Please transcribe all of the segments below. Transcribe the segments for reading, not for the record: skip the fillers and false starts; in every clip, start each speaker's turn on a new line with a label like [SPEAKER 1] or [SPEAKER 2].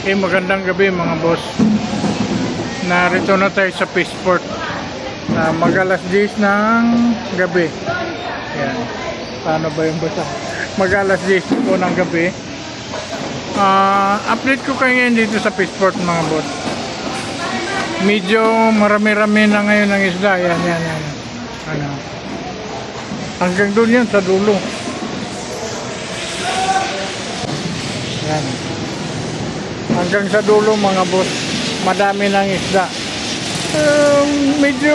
[SPEAKER 1] Magandang gabi mga boss. Narito na tayo sa Peaceport. Mag-alas 10 ng gabi. Yan. Paano ba yung basa? Mag-alas 10 po ng gabi. Update ko kayo ngayon dito sa Peaceport mga boss. Medyo marami-rami na ngayon ng isda. Yan. Ano. Hanggang doon yan sa dulo. Yan. Hanggang sa dulo mga boss, madami ng isda. Medyo,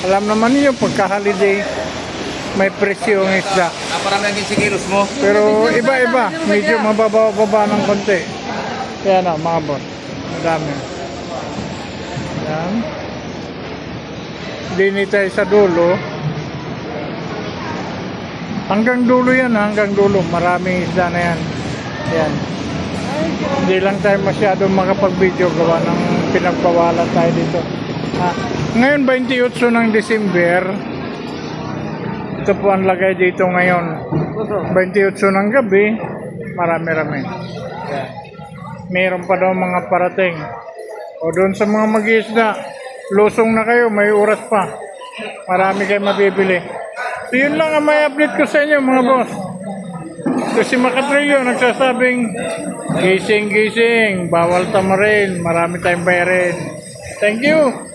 [SPEAKER 1] alam naman niyo, pagka-holiday, may presyo ang isda.
[SPEAKER 2] Parang naging sigilos mo.
[SPEAKER 1] Pero iba-iba, medyo mababa ng konti. Yan na mga boss, madami. Yan. Dini tayo sa dulo. Hanggang dulo yan, hanggang dulo. Maraming isda na yan. Yan. Hindi lang tayo masyadong makapag-video gawa ng pinagbawalan tayo dito. Ngayon 28 ng December. Ito po ang lagay dito ngayon. 28 ng gabi. Marami-rami. Meron pa daw mga parating. O doon sa mga mag-iisda, lusong na kayo, may oras pa. Marami kayo mabibili. So yun lang ang may update ko sa inyo mga boss. So si Makatrillo nagsasabing gising, bawal tamarin, marami tayong bayarin. Thank you!